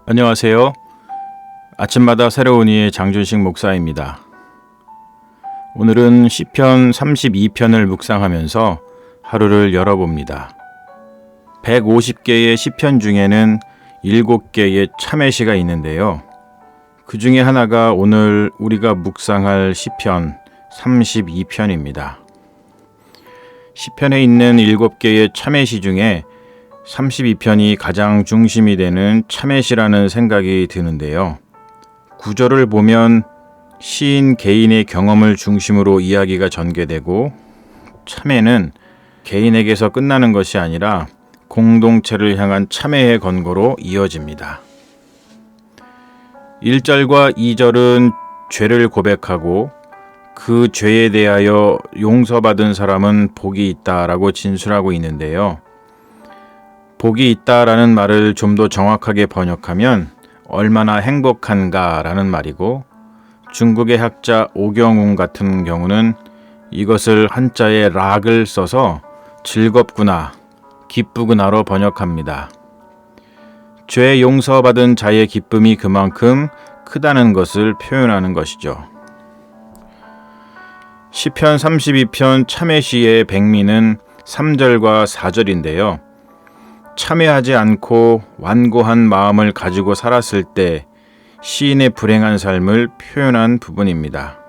안녕하세요. 아침마다 새로운 이의 장준식 목사입니다. 오늘은 시편 32편을 묵상하면서 하루를 열어봅니다. 150개의 시편 중에는 7개의 참회시가 있는데요. 그 중에 하나가 오늘 우리가 묵상할 시편 32편입니다. 시편에 있는 7개의 참회시 중에 32편이 가장 중심이 되는 참회시라는 생각이 드는데요. 구절을 보면 시인 개인의 경험을 중심으로 이야기가 전개되고 참회는 개인에게서 끝나는 것이 아니라 공동체를 향한 참회의 권고로 이어집니다. 1절과 2절은 죄를 고백하고 그 죄에 대하여 용서받은 사람은 복이 있다라고 진술하고 있는데요. 복이 있다라는 말을 좀 더 정확하게 번역하면 얼마나 행복한가라는 말이고, 중국의 학자 오경웅 같은 경우는 이것을 한자에 락을 써서 즐겁구나, 기쁘구나로 번역합니다. 죄 용서받은 자의 기쁨이 그만큼 크다는 것을 표현하는 것이죠. 시편 32편 참회시의 백미는 3절과 4절인데요. 참회하지 않고 완고한 마음을 가지고 살았을 때 시인의 불행한 삶을 표현한 부분입니다.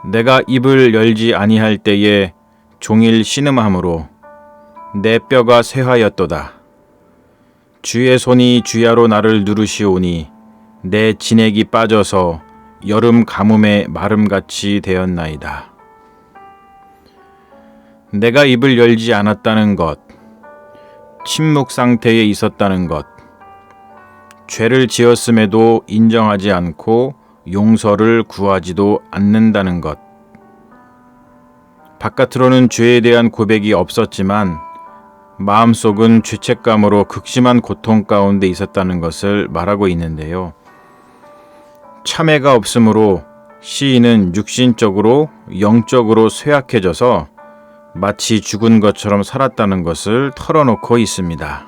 내가 입을 열지 아니할 때에 종일 신음함으로 내 뼈가 쇠하였도다. 주의 손이 주야로 나를 누르시오니 내 진액이 빠져서 여름 가뭄의 마름같이 되었나이다. 내가 입을 열지 않았다는 것, 침묵 상태에 있었다는 것, 죄를 지었음에도 인정하지 않고 용서를 구하지도 않는다는 것, 바깥으로는 죄에 대한 고백이 없었지만 마음속은 죄책감으로 극심한 고통 가운데 있었다는 것을 말하고 있는데요. 참회가 없으므로 시인은 육신적으로 영적으로 쇠약해져서 마치 죽은 것처럼 살았다는 것을 털어놓고 있습니다.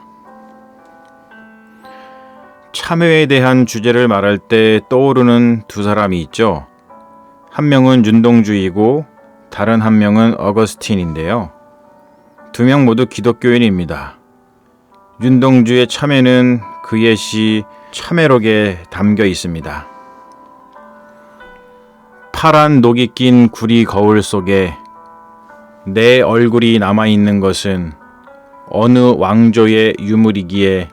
참회에 대한 주제를 말할 때 떠오르는 두 사람이 있죠. 한 명은 윤동주이고 다른 한 명은 어거스틴인데요. 두 명 모두 기독교인입니다. 윤동주의 참회는 그의 시 참회록에 담겨 있습니다. 파란 녹이 낀 구리 거울 속에 내 얼굴이 남아있는 것은 어느 왕조의 유물이기에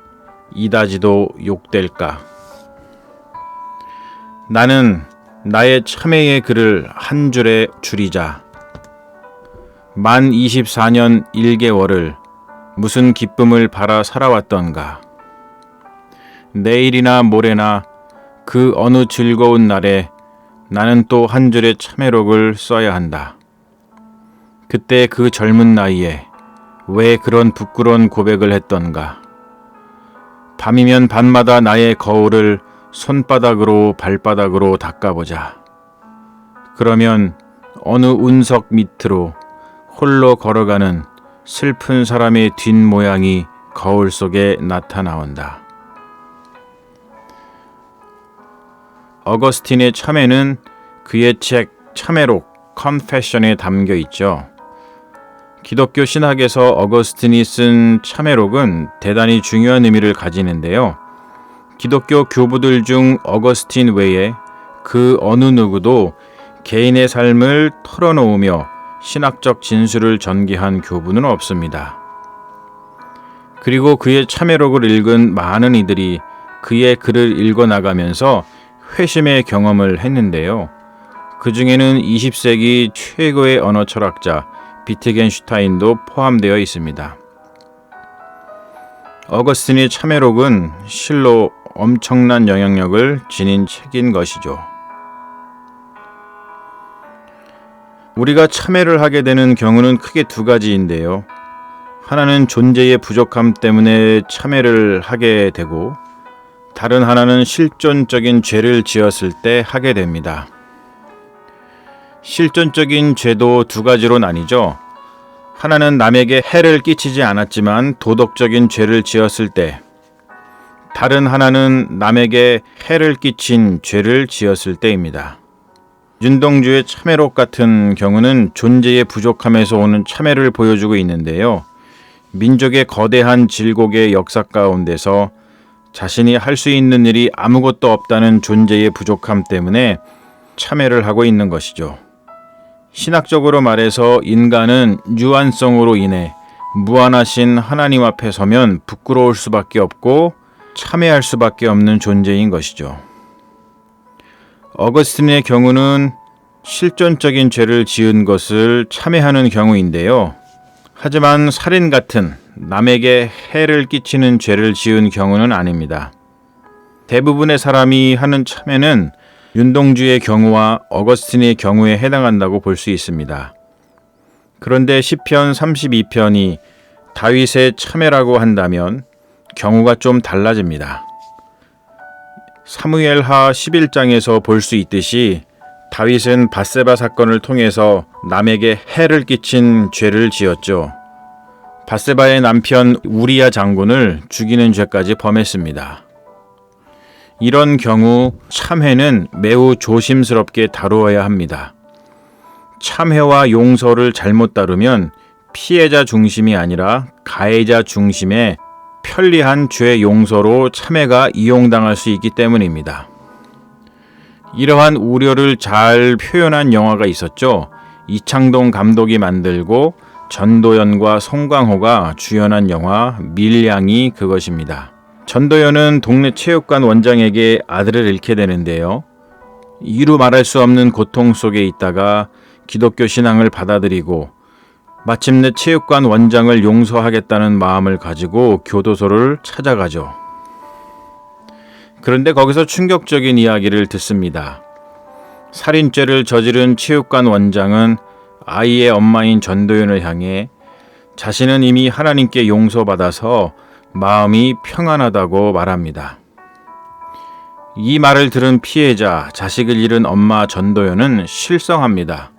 이다지도 욕될까. 나는 나의 참회의 글을 한 줄에 줄이자. 만 24년 1개월을 무슨 기쁨을 바라 살아왔던가. 내일이나 모레나 그 어느 즐거운 날에 나는 또 한 줄의 참회록을 써야 한다. 그때 그 젊은 나이에 왜 그런 부끄러운 고백을 했던가. 밤이면 밤마다 나의 거울을 손바닥으로 발바닥으로 닦아보자. 그러면 어느 운석 밑으로 홀로 걸어가는 슬픈 사람의 뒷모양이 거울 속에 나타나온다. 어거스틴의 참회는 그의 책 참회록 컨페션에 담겨 있죠. 기독교 신학에서 어거스틴이 쓴 참회록은 대단히 중요한 의미를 가지는데요. 기독교 교부들 중 어거스틴 외에 그 어느 누구도 개인의 삶을 털어놓으며 신학적 진술을 전개한 교부는 없습니다. 그리고 그의 참회록을 읽은 많은 이들이 그의 글을 읽어나가면서 회심의 경험을 했는데요. 그 중에는 20세기 최고의 언어 철학자 비트겐슈타인도 포함되어 있습니다. 어거스틴의 참회록은 실로 엄청난 영향력을 지닌 책인 것이죠. 우리가 참회를 하게 되는 경우는 크게 두 가지인데요. 하나는 존재의 부족함 때문에 참회를 하게 되고, 다른 하나는 실존적인 죄를 지었을 때 하게 됩니다. 실존적인 죄도 두 가지로 나뉘죠. 하나는 남에게 해를 끼치지 않았지만 도덕적인 죄를 지었을 때, 다른 하나는 남에게 해를 끼친 죄를 지었을 때입니다. 윤동주의 참회록 같은 경우는 존재의 부족함에서 오는 참회를 보여주고 있는데요. 민족의 거대한 질곡의 역사 가운데서 자신이 할 수 있는 일이 아무것도 없다는 존재의 부족함 때문에 참회를 하고 있는 것이죠. 신학적으로 말해서 인간은 유한성으로 인해 무한하신 하나님 앞에 서면 부끄러울 수밖에 없고 참회할 수밖에 없는 존재인 것이죠. 어거스틴의 경우는 실존적인 죄를 지은 것을 참회하는 경우인데요. 하지만 살인 같은 남에게 해를 끼치는 죄를 지은 경우는 아닙니다. 대부분의 사람이 하는 참회는 윤동주의 경우와 어거스틴의 경우에 해당한다고 볼 수 있습니다. 그런데 시편 32편이 다윗의 참회라고 한다면 경우가 좀 달라집니다. 사무엘하 11장에서 볼 수 있듯이 다윗은 밧세바 사건을 통해서 남에게 해를 끼친 죄를 지었죠. 밧세바의 남편 우리야 장군을 죽이는 죄까지 범했습니다. 이런 경우 참회는 매우 조심스럽게 다루어야 합니다. 참회와 용서를 잘못 다루면 피해자 중심이 아니라 가해자 중심의 편리한 죄 용서로 참회가 이용당할 수 있기 때문입니다. 이러한 우려를 잘 표현한 영화가 있었죠. 이창동 감독이 만들고 전도연과 송강호가 주연한 영화 밀양이 그것입니다. 전도연은 동네 체육관 원장에게 아들을 잃게 되는데요. 이루 말할 수 없는 고통 속에 있다가 기독교 신앙을 받아들이고 마침내 체육관 원장을 용서하겠다는 마음을 가지고 교도소를 찾아가죠. 그런데 거기서 충격적인 이야기를 듣습니다. 살인죄를 저지른 체육관 원장은 아이의 엄마인 전도연을 향해 자신은 이미 하나님께 용서받아서 마음이 평안하다고 말합니다. 이 말을 들은 피해자, 자식을 잃은 엄마 전도연은 실성합니다.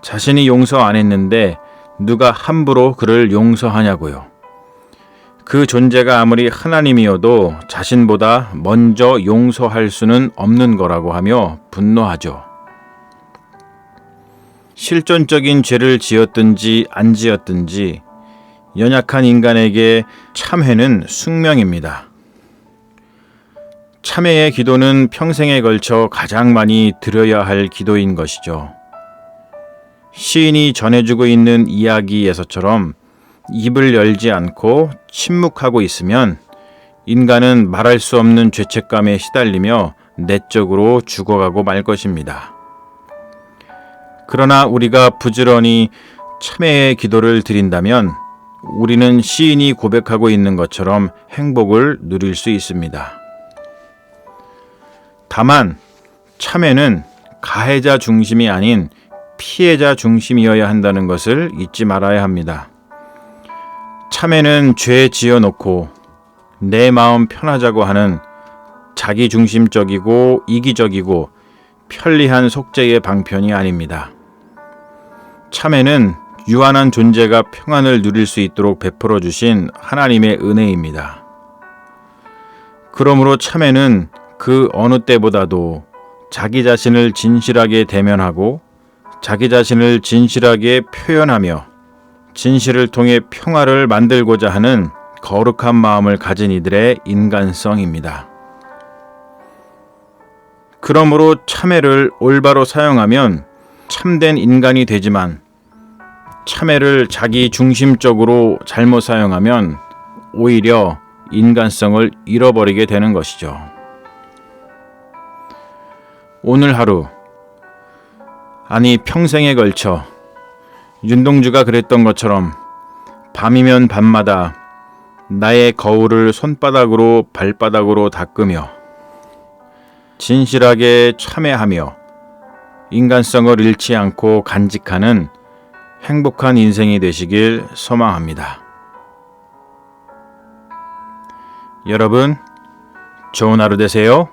자신이 용서 안 했는데 누가 함부로 그를 용서하냐고요. 그 존재가 아무리 하나님이어도 자신보다 먼저 용서할 수는 없는 거라고 하며 분노하죠. 실존적인 죄를 지었든지 안 지었든지 연약한 인간에게 참회는 숙명입니다. 참회의 기도는 평생에 걸쳐 가장 많이 드려야 할 기도인 것이죠. 시인이 전해주고 있는 이야기에서처럼 입을 열지 않고 침묵하고 있으면 인간은 말할 수 없는 죄책감에 시달리며 내적으로 죽어가고 말 것입니다. 그러나 우리가 부지런히 참회의 기도를 드린다면 우리는 시인이 고백하고 있는 것처럼 행복을 누릴 수 있습니다. 다만 참회는 가해자 중심이 아닌 피해자 중심이어야 한다는 것을 잊지 말아야 합니다. 참회는 죄 지어놓고 내 마음 편하자고 하는 자기중심적이고 이기적이고 편리한 속죄의 방편이 아닙니다. 참회는 유한한 존재가 평안을 누릴 수 있도록 베풀어 주신 하나님의 은혜입니다. 그러므로 참회는 그 어느 때보다도 자기 자신을 진실하게 대면하고 자기 자신을 진실하게 표현하며 진실을 통해 평화를 만들고자 하는 거룩한 마음을 가진 이들의 인간성입니다. 그러므로 참회를 올바로 사용하면 참된 인간이 되지만 참회를 자기 중심적으로 잘못 사용하면 오히려 인간성을 잃어버리게 되는 것이죠. 오늘 하루, 아니 평생에 걸쳐 윤동주가 그랬던 것처럼 밤이면 밤마다 나의 거울을 손바닥으로 발바닥으로 닦으며 진실하게 참회하며 인간성을 잃지 않고 간직하는 행복한 인생이 되시길 소망합니다. 여러분, 좋은 하루 되세요.